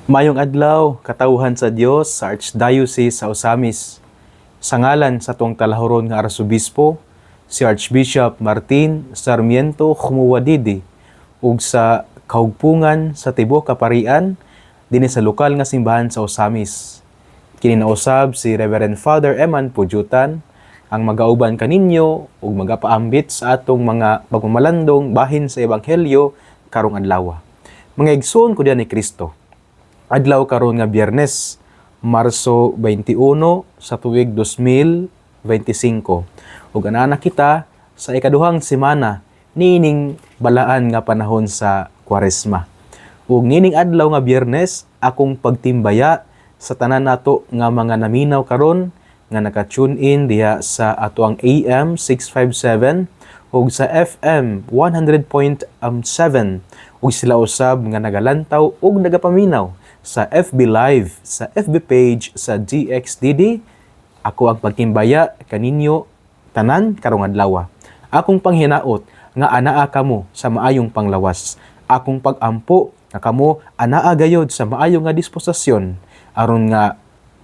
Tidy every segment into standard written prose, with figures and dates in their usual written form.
Mayong adlaw, katawhan sa Dios sa Archdiocese sa Osamis. Sa ngalan sa tuwang talahuron nga Arsobispo, si Archbishop Martin Sarmiento Khumuwadidi, ug sa kahugpungan sa Tibuok Kaparian, dinhi sa lokal nga simbahan sa Osamis. Kini nausab si Reverend Father Eman Pujutan, ang magauban kaninyo ug magapaambit sa atong mga pagmamalandong bahin sa Ebanghelyo karong adlaw. Mga igsoon ko diyan ni Kristo. Adlaw karon nga Biyernes, Marso 21 sa tuig 2025. Ug anana kita sa ikaduhang semana nining balaan nga panahon sa Kwaresma. Ug nining adlaw nga Biyernes, akong pagtimbaya sa tanan nato nga mga naminaw karon nga naka-tune in diha sa ato ang AM 657 ug sa FM 100.7 ug sila usab nga nagalantaw ug nagapaminaw sa FB Live, sa FB page, sa DXDD. Ako ang pagtimbaya kaninyo tanan karong adlaw. Akong panghinaot nga anaa kamo sa maayong panglawas. Akong pagampo nga kamo anaa gayod sa maayong nga disposisyon aron nga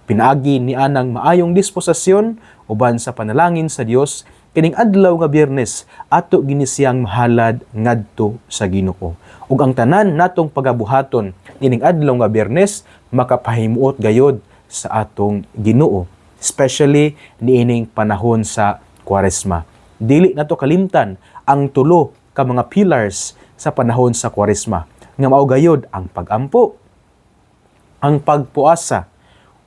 pinaagi ni anang maayong disposisyon uban sa panalangin sa Dios kining adlaw nga Biyernes ato ginisiyang mahalad ngadto sa Ginoo. Ug ang tanan natong pagabuhaton nining adlaw nga Biyernes makapahimuot gayod sa atong Ginoo, especially niining panahon sa Kwaresma. Dili nato kalimtan ang tulo ka mga pillars sa panahon sa Kwaresma nga mao gayod ang pagampo, ang pagpuasa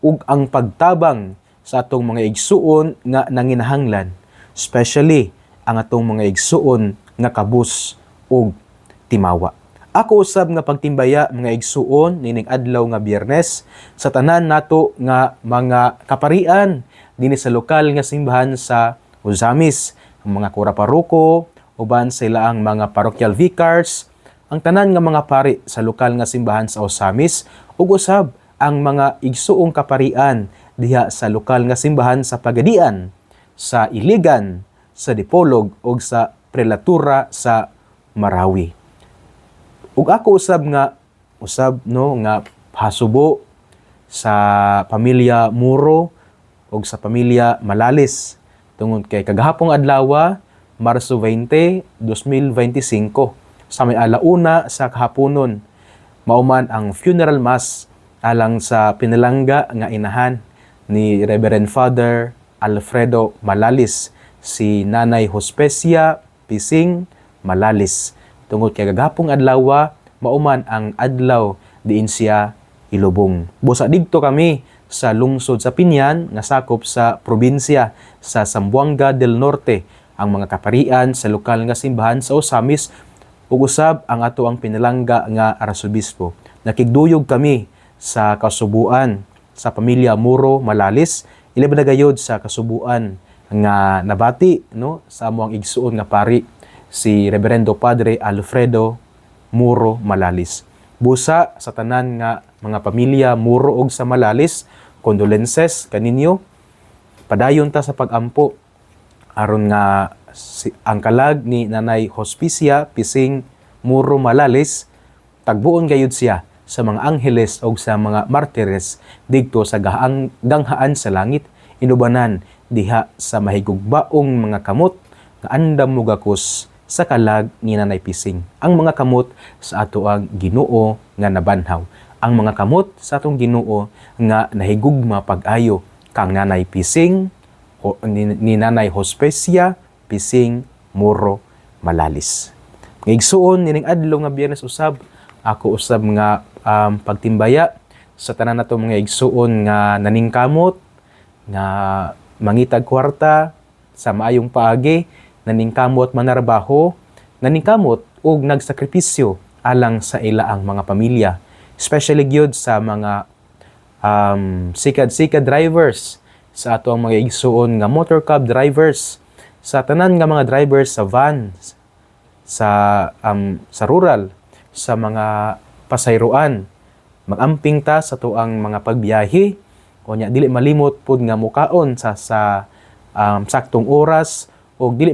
ug ang pagtabang sa atong mga igsuon nga nanginahanglan, especially ang atong mga igsuon nga kabus ug timawa. Ako usab nga pagtimbaya mga igsuon nining adlaw nga Biyernes sa tanan nato nga mga kaparian dinhi sa lokal nga simbahan sa Osamis, ang mga kura paroko, uban sa ilaang mga parochial vicars, ang tanan nga mga pari sa lokal nga simbahan sa Osamis, ug usab ang mga igsuong kaparian diha sa lokal nga simbahan sa Pagadian, sa Iligan, sa Dipolog ug sa Prelatura sa Marawi. Ug ako usab nga hasubo sa pamilya Muro ug sa pamilya Malalis tungod kay kagahapong adlaw, Marso 20, 2025, sa may alauna sa kahaponon mauman ang funeral mass alang sa pinalangga nga inahan ni Reverend Father Alfredo Malalis, si Nanay Hospecia Pising Malalis. Tungod kay gagapong adlaw, mauman ang adlaw diin siya ilubong. Busa didto kami sa lungsod sa Pinyan nga sakop sa probinsya sa Zamboanga del Norte, ang mga kaparian sa lokal nga simbahan sa Osamis ug usab ang ato ang pinalangga nga Arsobispo. Nakigduyog kami sa kasubuan sa pamilya Muro Malalis, ilab na gayod sa kasubuan nga nabati sa amoang igsuon nga pari si Reverendo Padre Alfredo Muro Malalis. Busa sa tanan nga mga pamilya Muro og sa Malalis, condolences kaninyo. Padayon ta sa pagampo aron nga ang kalag ni Nanay Hospicia Pising Muro Malalis tagbuon gayud siya sa mga angheles o sa mga martires didto sa ganghaan sa langit, inubanan diha sa mahigugbaong mga kamot nga andam mugakos sa kalag ni Nanay Pising. Ang mga kamot sa ato ang Ginoo nga nabanhaw. Ang mga kamot sa atong Ginoo nga nahigugma pag-ayo kang Nanay Pising ni Nanay Hospecia Pising Muro Malalis. Ngigsuon nining adlaw nga Biyernes usab, ako usab nga pagtimbaya sa tanan nato mga igsuon nga naningkamot, nga mangitag kwarta sa maayong paagi, naningkamot manarbaho, naningkamot ug nagsakripisyo alang sa ilaang mga pamilya, especially gyud sa mga sikad-sikad drivers, sa ato ang mga igsuon nga motor cab drivers, sa tanan nga mga drivers sa van, sa rural, sa mga pasayroan. Magamping ta sa tuang mga pagbiyahe, o nya dili malimot pud nga mukaon sa saktong oras, o dili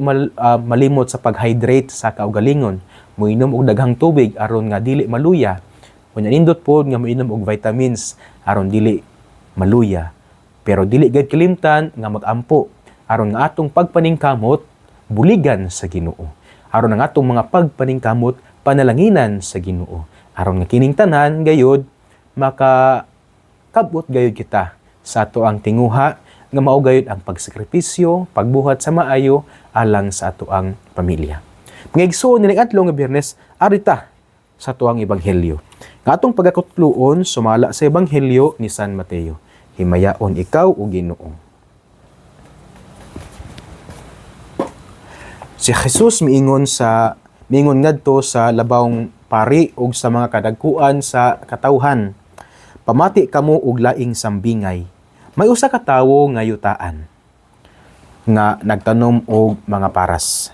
malimot sa pag-hydrate sa kaugalingon, moinom og daghang tubig aron nga dili maluya, Unya nindot pod nga mainom og vitamins aron dili maluya. Pero dili gad kalimtan nga magampo aron nga atong pagpaningkamot buligan sa Ginoo. Aron ang atong mga pagpaningkamot panalanginan sa Ginoo. Aron nga kining tanan gayud makakabot gayud kita sa ato ang tinguha nga mao gayud ang pagsakripisyo, pagbuhat sa maayo alang sa ato ang pamilya. Mga igsoon nining adlaw nga Biyernes, arita sa ato ang ebanghelyo. Nga atong pagakutluon sumala sa ebanghelyo ni San Mateo. Himayaon ikaw o Ginoo. Si Jesus miingon ngadto sa labawng pari ug sa mga kadagkuan sa katawhan. Pamati kamo og laing sambingay. May usa ka tawo nga yutaan nga nagtanom og mga paras.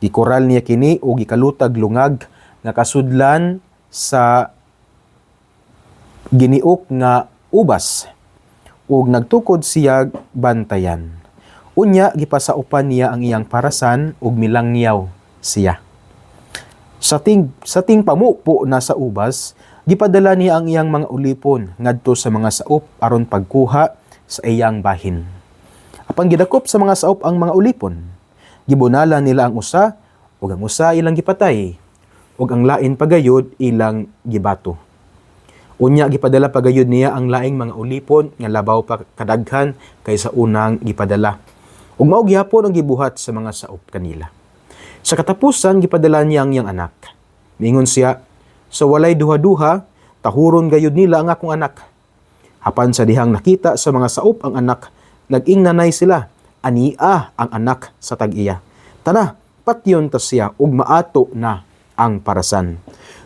Gikoral niya kini og gikalutag lungag nga kasudlan sa giniok nga ubas ug nagtukod siya bantayan. Unya gipasaupan niya ang iyang parasan ug milangyaw siya. Sa ting pamupo na sa ubas, gipadala niya ang iyang mga ulipon ngadto sa mga saop aron pagkuha sa iyang bahin. Apan gidakop sa mga saop ang mga ulipon, gibunala nila ang usa ug ang usa ilang gipatay ug ang lain pagayod ilang gibato. Unya gipadala pagayod niya ang laing mga ulipon nga labaw pa kadaghan kaysa unang gipadala. Ug mao gihapon ang gibuhat sa mga saop kanila. Sa katapusan gipadala niya ang iyang anak. Miingon siya, "Sa walay duha-duha, tahuron gayud nila ang akong anak." Hapan sa dihang nakita sa mga saop ang anak, nag-ingnanay sila, ania ang anak sa tag-iya. Tana, patyon ta siya ug maato na ang parasan.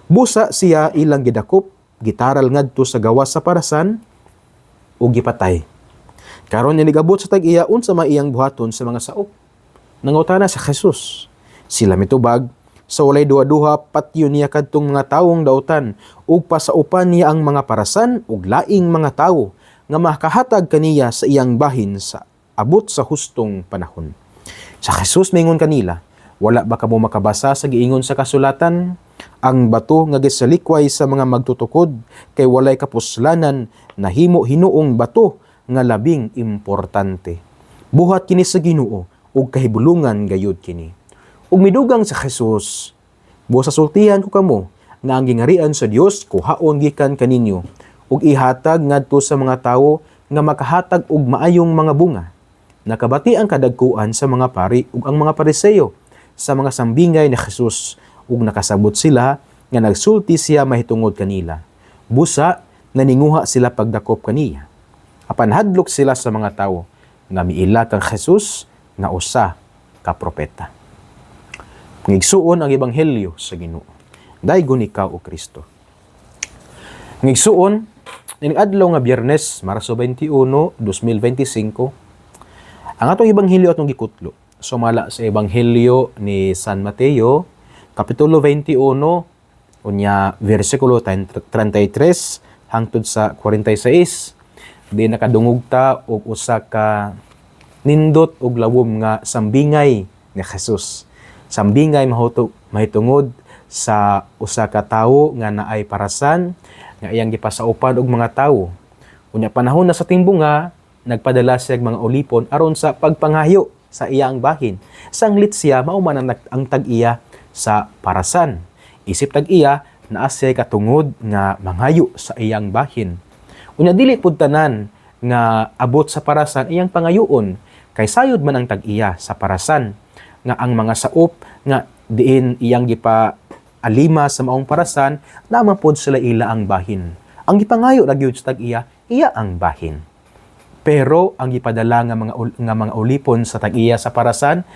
Busa siya ilang gidakop, gitaral ngadto sa gawas sa parasan ug gipatay. Karon niya nigabot sa tag-iya unsa may iyang buhaton sa mga saop. Nangutana sa Jesus. Sila mitubag, sa walay duha-duha patyon niya kadtong mga tawong dautan ug pasaupan niya ang mga parasan ug laing mga tawo nga makahatag kaniya sa iyang bahin sa abot sa hustong panahon. Sa Jesus mingon kanila, wala ba kamo makabasa sa giingon sa kasulatan? Ang bato nga gisalikway sa mga magtutukod kay walay kapuslanan nahimo hinuong bato nga labing importante. Buhat kini sa Ginoo ug kahibulungan gayud kini. Ug midugang sa Jesus, busa sultihan ko kamo nga ang gingarian sa Dios kuhaon gikan kaninyo ug ihatag ngadto sa mga tawo nga makahatag og maayong mga bunga. Nakabati ang kadagkuan sa mga pari ug ang mga Pariseo sa mga sambingay ni Jesus ug nakasabot sila nga nagsulti siya mahitungod kanila. Busa naninguha sila pagdakop kaniya. Apan hadlok sila sa mga tawo nga miila kang Jesus nga usa ka propeta. Ngigsuon ang ebanghelyo sa Ginoo. Daygon ikaw o Kristo. Ngigsuon ining adlaw nga Biyernes, Marso 21, 2025, ang atong ebanghelyo atong gikutlo sumala sa ebanghelyo ni San Mateo, kapitulo 21, unya versikulo 33 hangtod sa 46. Di nakadungog ta og usa ka nindot og lawom nga sambingay ni Jesus. Sambingay mahitungod sa usa ka tawo nga naay parasan nga iyang gipasaupan og mga tawo. Unya panahon na sa timbunga, nagpadala siya og mga ulipon aron sa pagpanghayo sa iyang bahin. Sanglit siya mao man ang tag-iya sa parasan. Isip tag-iya naa siya katungod nga manghayo sa iyang bahin. Unya dili pud tanan nga abot sa parasan iyang pangayoon kay sayod man ang tag-iya sa parasan nga ang mga saop nga diin iyang gipa alima sa maong parasan naman pod sila ila ang bahin. Ang gipangayo ra gyud sa tag-iya iya ang bahin. Pero ang gipadala nga mga ulipon sa tag-iya sa parasan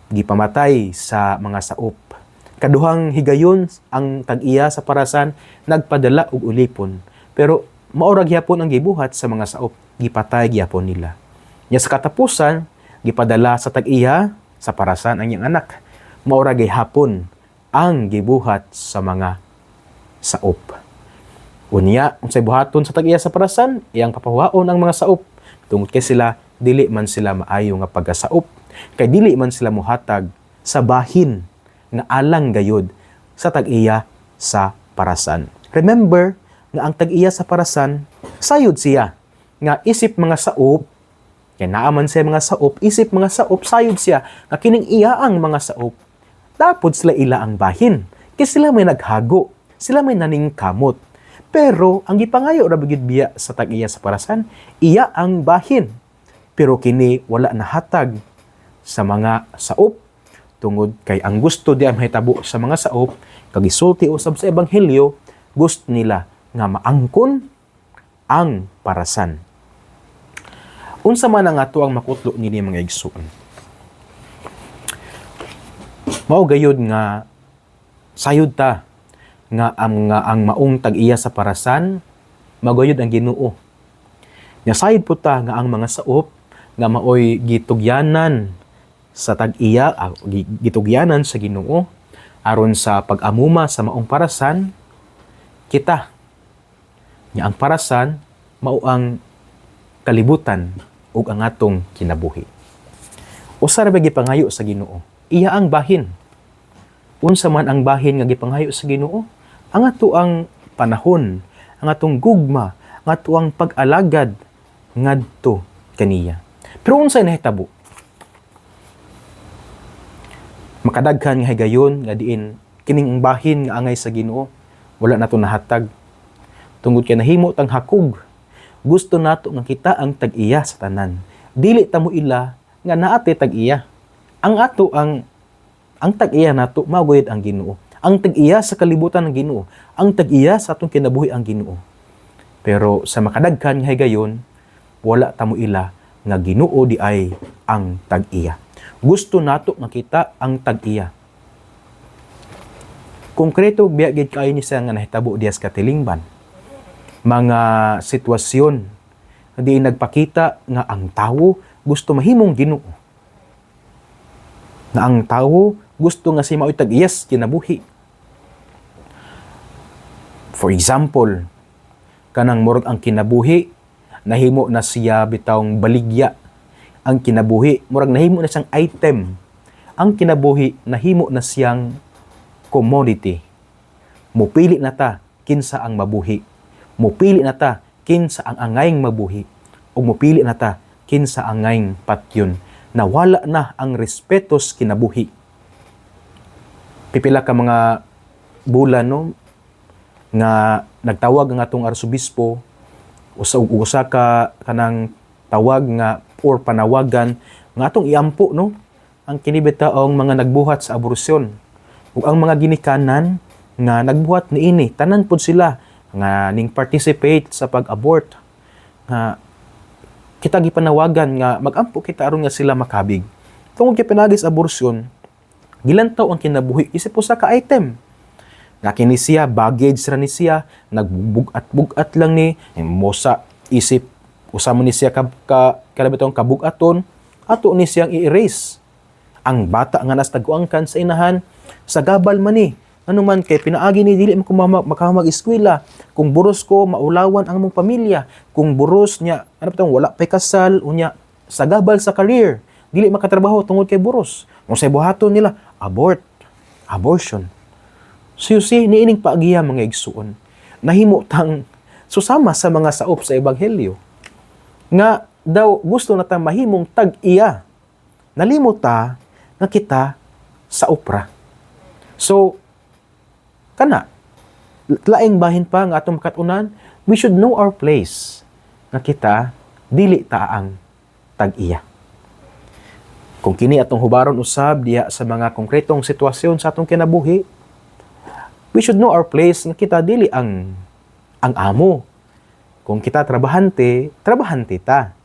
gipamatay sa mga saop. Kaduhang higayon ang tag-iya sa parasan nagpadala og ulipon. Pero maura gyapon ang gibuhat sa mga saop, gipatay gyapon nila. Nya sa katapusan, gipadala sa tag-iya sa parasan ang iyang anak. Maura gyapon ang gibuhat sa mga saop. Unya, unsay buhaton sa tag-iya sa parasan, iyang papawaon ang mga saop. Tungod kay sila dili man sila maayo nga pagasaop, kay dili man sila mohatag sa bahin nga alang gayud sa tag-iya sa parasan. Remember nga ang tag-iya sa parasan, sayod siya. Nga isip mga saop, kaya naaman siya mga saop, isip mga saop, sayod siya. Nga kining iya ang mga saop, tapos sila ila ang bahin. Kaya sila may naghago, sila may naningkamot. Pero ang gipangayo ra bigid biya sa tag-iya sa parasan, iya ang bahin. Pero kini wala nahatag sa mga saop tungod kay ang gusto di ang mahitabo sa mga saop kag isulti usab sa ebanghelyo, gusto nila nga maangkon ang parasan. Unsa man ang ato ang makutlo nini mga igsoon? Mao gayud nga sayod ta nga ang maong tag-iya sa parasan magayod ang Ginoo. Nya sayod po ta nga ang mga saop nga maoy gitugyanan sa tag-iya, gitugyanan sa Ginoo aron sa pag-amuma sa maong parasan kita. Nya ang parasan mao ang kalibutan ug ang atong kinabuhi. Usa ra ba gipangayo sa Ginoo? Iya ang bahin. Unsa man ang bahin nga gipangayo sa Ginoo? Ang ato ang panahon, ang atong gugma, ang ato ang pag-alagad ngadto kaniya. Pero unsay nahitabo? Makadaghan nga higayon nga diin kining bahin nga angay sa Ginoo wala nato nahatag. Tungod kay nahimo tang hakog. Gusto nato nga kita ang tag-iya sa tanan. Dili ta mo ila nga naate tag-iya. Ang ato ang tag-iya nato maguyod ang Ginoo. Ang tag-iya sa kalibutan ng Ginoo. Ang tag-iya sa atong kinabuhi ang Ginoo. Pero sa makadaghan nga higayon wala ta mo ila nga Ginoo di ay ang tag-iya. Gusto nato nga kita ang tag-iya. Konkreto biya gid kayo ni sa nga nahitabo dias katilingban. Mga sitwasyon na di nagpakita nga ang tawo gusto mahimong Ginoo. Na ang tawo gusto nga si mao'y tag-iyas kinabuhi. For example, kanang murag ang kinabuhi nahimo na siya bitawng baligya. Ang kinabuhi murag nahimo na siyang item. Ang kinabuhi nahimo na siyang commodity. Mupili na ta kinsa ang mabuhi. Mupili na ta kinsa ang angayng mabuhi. O mupili na ta kinsa ang angayng patyon. Nawala na ang respetos kinabuhi. Pipila ka mga bulan no nga nagtawag ang atong arsobispo usa ka kanang tawag nga or panawagan nga atong iampo no ang kinibitaong mga nagbuhat sa aborasyon ug ang mga ginikanan nga nagbuhat niini tanan pud sila nga ning participate sa pag-abort nga kita gipanawagan nga magampo kita aron nga sila makabig tungod kay pinagi sa aborasyon gilantaw ang kinabuhi isip usa ka item nga kini siya baggage ra ni siya nagbugat-bugat lang ni mosa isip usa man ni siya kalabitong kabugaton ato ni siyang i-erase ang bata nga nas taguangkan sa inahan sa gabal man ni ano man kay pinaagi ni dili makamag-eskwela kung buros ko maulawan ang mong pamilya kung buros niya ano bitong wala pay kasal unya sa gabal sa career dili makatrabaho tungod kay buros unsay buhaton nila abortion. So niining paagiya mga igsuon. Nahimo tang susama sa mga saop sa ebanghelyo nga daw gusto na ta mahimong tag-iya. Nalimot ta nga kita sa opra. So kana laing bahin pa nga atong makatunan, we should know our place nga kita dili ta ang tag-iya. Kung kini atong hubaron usab diha sa mga konkretong sitwasyon sa atong kinabuhi, we should know our place nga kita dili ang amo. Kung kita trabahante ta.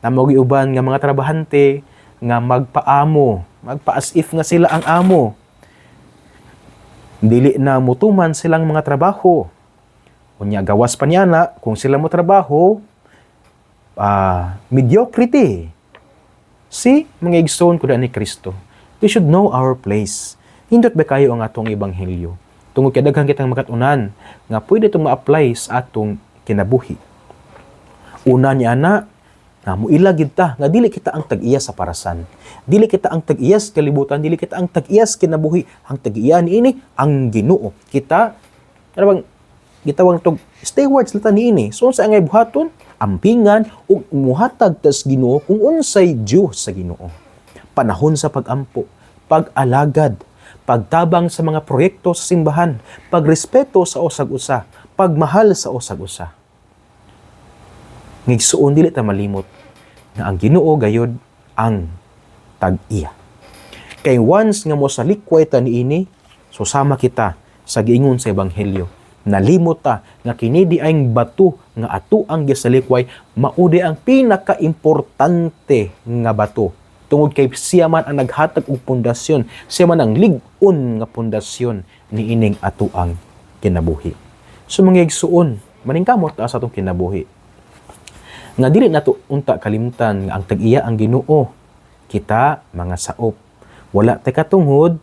Namogi uban nga mga trabahante nga magpaamo, magpa-as if nga sila ang amo. Dili na mutuman silang mga trabaho. Unya gawas pa niya na kung sila mo trabaho, mediocrity. Si mga igsoon ko ni Kristo. We should know our place. Hindot ba kayo ang atong ebanghelyo? Tungod kay daghan kitang makatunan nga pwede itong ma-apply sa atong kinabuhi. Una niya na, nga muilagid ta, nga dili kita ang tag-iya sa parasan. Dili kita ang tag-iya sa kalibutan, dili kita ang tag-iya sa kinabuhi. Ang tag-iya niini ang Ginoo. Kita, ano bang, gitawag tog stewards lata niini. So unsa angay buhaton? Ampingan ug muhatag tas Ginoo kung unsay Dios sa Ginoo. Panahon sa pagampo, pag-alagad, pagtabang sa mga proyekto sa simbahan, pagrespeto sa usag-usa, pagmahal sa usag-usa. Ngigsuon dili ta malimot nga ang Ginoo gayud ang tag-iya. Kay once nga mo sa likway ta niini, susama kita sa giingon sa ebanghelyo. Nalimot ta nga kini di ay bato nga ato ang gisalikway, maudi ang pinaka-importante nga bato. Tungod kay siya man ang naghatag og pundasyon, siya man ang lig-on nga pundasyon niining ato ang kinabuhi. So mga igsuon, maningkamot sa atong kinabuhi. Nga dili nato unta kalimtan nga ang tag-iya ang Ginoo. Kita mga saop, wala tay katungod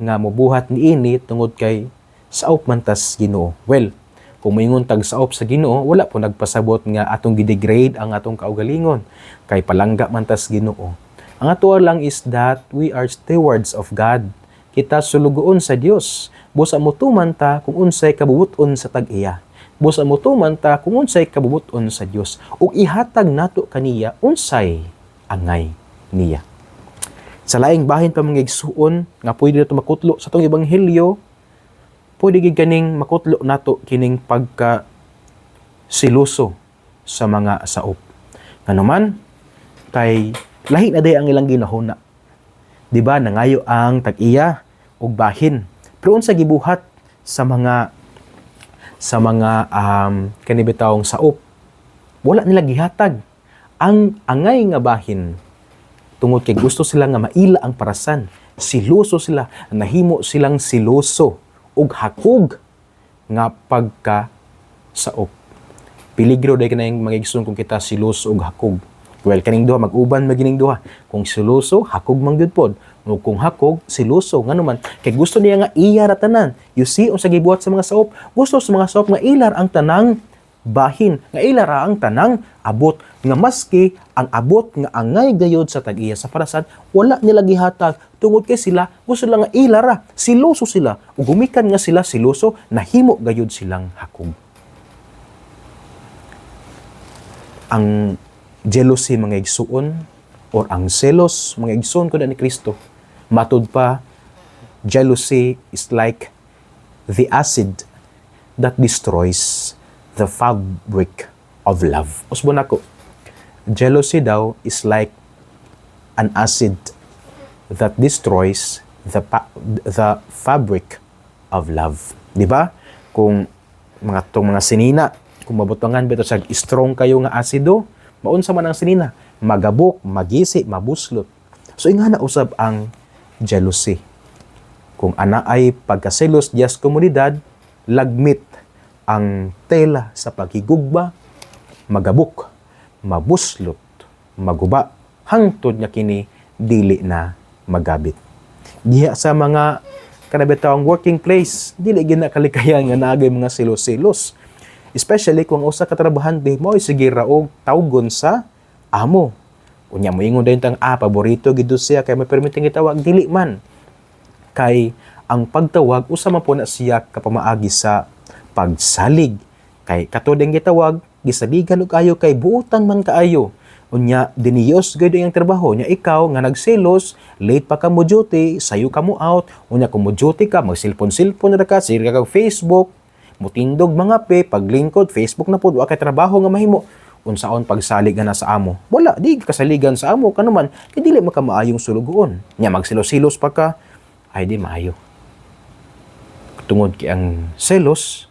nga mobuhat niini tungod kay saop man tas Ginoo. Well, kung moingon tag saop sa Ginoo, wala po nagpasabot nga atong gidegrade ang atong kaugalingon kay palangga man tas Ginoo. Ang ato lang is that we are stewards of God. Kita sulugoon sa Dios. Busa mo tuman ta kung unsay kabubuton sa tag-iya. Busa mo tuman ta kung unsay kabubuton sa Dios. Ug ihatag nato kaniya unsay angay niya. Sa laing bahin pa mga igsuon nga pwede nato makutlo sa tong ebanghelyo, pwede gid kaning makutlo nato kining pagka siloso sa mga saop. Nganuman kay lahi na day ang ilang ginahuna. Di ba nangayo ang tag-iya ug bahin. Pero unsa gibuhat sa mga kanibitawong saop, wala nila gihatag ang angay nga bahin tungod kay gusto sila nga maila ang parasan. Siloso sila, nahimo silang siloso ug hakog nga pagka saop. Peligro day kanang mga igsoon kung kita siloso ug hakog. Well, kaning duha mag-uban magining duha. Kung siloso, hakog man gyud pod. O kung hakog, siloso nganuman kay gusto niya nga iyar tanan. You see unsa gibuhat sa mga saop? Gusto sa mga saop nga ilar ang tanang bahin, nga ilar ang tanang abot, nga maski ang abot nga angay gayod sa tag-iya sa parasan, wala nila gihatag tungod kay sila gusto lang nga ilara, siloso sila. Ug gumikan nga sila siloso, nahimo gayod silang hakog. Ang jealousy mga igsuon or ang selos mga igsuon ko ni Kristo, matud pa, jealousy is like the acid that destroys the fabric of love. Usbon ako, jealousy daw is like an acid that destroys the fabric of love. Di ba? Kung mga sinina, kung mabutangan bito sa strong kayo nga asido, maunsa man ang sinina, magabok, magisi, mabuslot. So ingana usab ang jealousy. Kung ana ay pagkaselos dias komunidad, lagmit ang tela sa paghigugba, magabok, mabuslot, maguba, hangtod nga kini dili na magabit. Diha sa mga kanabitawang working place, dili gina kalikayan nga naagay mga silos-silos. Especially kung usa ka trabahante mo ay sige raog tawgon sa amo. Unya mo ingon dayon tang paborito gid siya kay may permiting gitawag dili man. Kay ang pagtawag usa man po na siya kapamaagi sa pagsalig. Kay katudeng gitawag gisaligan og ayo kay buutan man kaayo. Unya diniyos gid ang trabaho nya ikaw nga nagselos, late pa ka mo duty, sayo ka mo out. Unya kung mo duty ka, magsilpon-silpon ra ka, sira ka Facebook, mutindog mga paglingkod Facebook na pod wa kay trabaho nga mahimo. Unsaon pagsalig nga na sa amo? Wala, di kasaligan sa amo kanuman, kay dili man ka maayong sulugoon. Nya magsilos-silos pa ka, ay di maayo. Tungod kay ang selos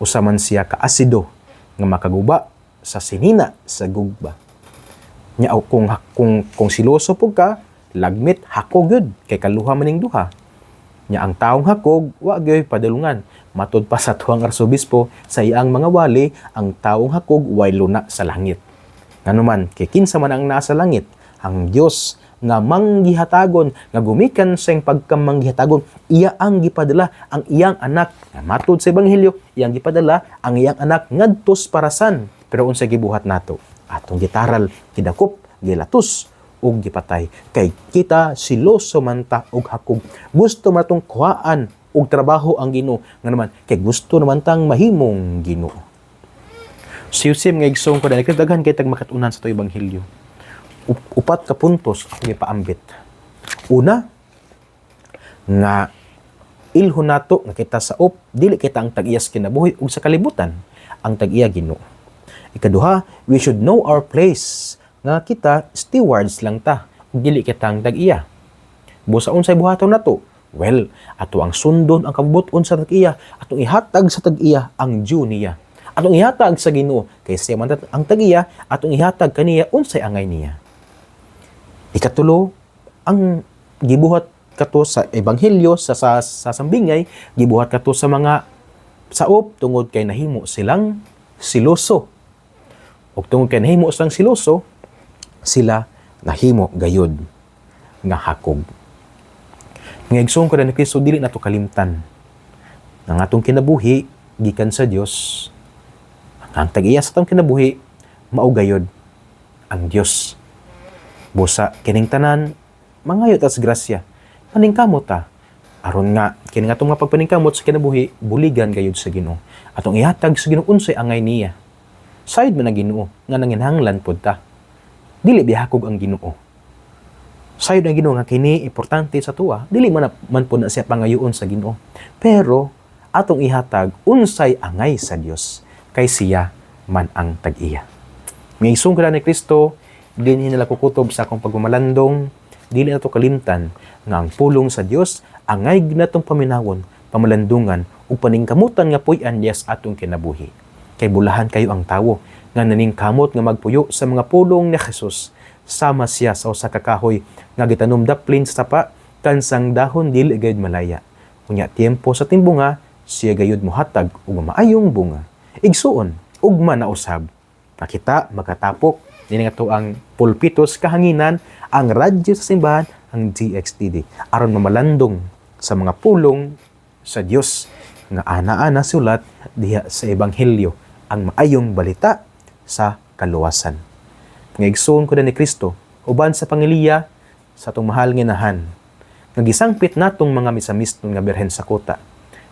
usa man siya ka asido nga makaguba sa sinina sa gugba. Nya kung siloso pud ka, lagmit hakog gyud kay kaluha maning duha. Nya ang taong hakog wa gyud padulungan. Matud pa sa tuwang arsobispo sa iyang mga wali, ang taong hakog way luna sa langit. Nganuman kay kinsa man ang nasa langit, ang Dios nga manggihatagon, nga gumikan sa pagkamanggihatagon, iya ang gipadala ang iyang anak. Nga matud sa ebanghelyo, iyang gipadala ang iyang anak ngadtos parasan. Pero unsa gibuhat nato? Atong gitaral, gidakop, gilatos ug gipatay. Kay kita siloso man ta og hakog. Gusto matong kuhaan ug trabaho ang Ginoo nga naman kay gusto naman tang mahimong Ginoo. Siyusim nga igsoon ko dahil daghan kay tag makatunan sa to ebanghelyo. Upat ka puntos ako gipaambit. Una, nga ilhon nato nga kita sa dili kita ang tag-iyas kinabuhi ug sa kalibutan ang tag-iya Ginoo. Ikaduha, we should know our place nga kita stewards lang ta ug dili kita ang tag-iya. Busa unsay buhaton nato? Well, ato ang sundon ang kabubuton sa tag-iya, atong ihatag sa tag-iya ang due niya. Atong ihatag sa Ginoo kay siya man ang tag-iya, atong ihatag kaniya unsay angay niya. Ikatulo, ang gibuhat kato sa ebanghelyo sa sambingay, gibuhat kato sa mga saop tungod kay nahimo silang siloso. Ug tungod kay nahimo silang siloso, sila nahimo gayud nga hakog. Nga igsoon ko na ni Kristo, dili nato kalimtan ang atong kinabuhi gikan sa Dios. Ang tag-iya sa atong kinabuhi mao gayud ang Dios. Busa kining tanan mangayot as grasya. Paningkamot ta aron nga kining atong mga pagpaningkamot sa kinabuhi buligan gayud sa Ginoo. Atong ihatag sa Ginoo unsay angay niya. Sayod man ang Ginoo nga nanginhanglan pod ta. Dili bihakog ang Ginoo. Sayod ang Ginoo nga kini importante sa tuwa, dili man po na siya pangayoon sa Ginoo. Pero atong ihatag unsay angay sa Dios kay siya man ang tag-iya. Ngayon ka ni Kristo, dili nila kukutob sa akong pagmamalandong, dili nato kalimtan nga ang pulong sa Dios angay ginatong paminawon, pamalandungan ug paningkamutan nga puy-an Dios atong kinabuhi. Kay bulahan kayo ang tawo nga naningkamot nga magpuyo sa mga pulong ni Jesus. Sama siya sa usa ka kahoy nga gitanom daplin sa tapa kansang dahon dili gayud malaya. Unya tiempo sa timbunga siya gayud mohatag og maayong bunga. Igsuon ugma na usab. Nakita magkatapok nini nga to ang pulpitos kahanginan, ang radyo sa simbahan, ang DXTD aron mamalandong sa mga pulong sa Dios nga ana-ana sulat diha sa ebanghelyo ang maayong balita sa kaluwasan. Ngaigsoon ko na ni Kristo, uban sa pangiliya sa itong mahal nga inahan. Nagisangpit natong mga misamiston nga birhen sa kuta.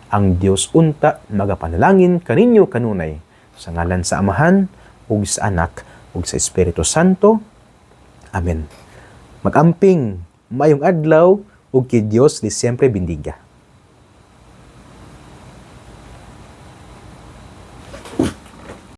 Ang Dios unta magapanalangin kaninyo kanunay sa ngalan sa Amahan ug sa Anak ug sa Espiritu Santo. Amen. Magamping, maayong adlaw ug ki Dios di siyempre bindiga.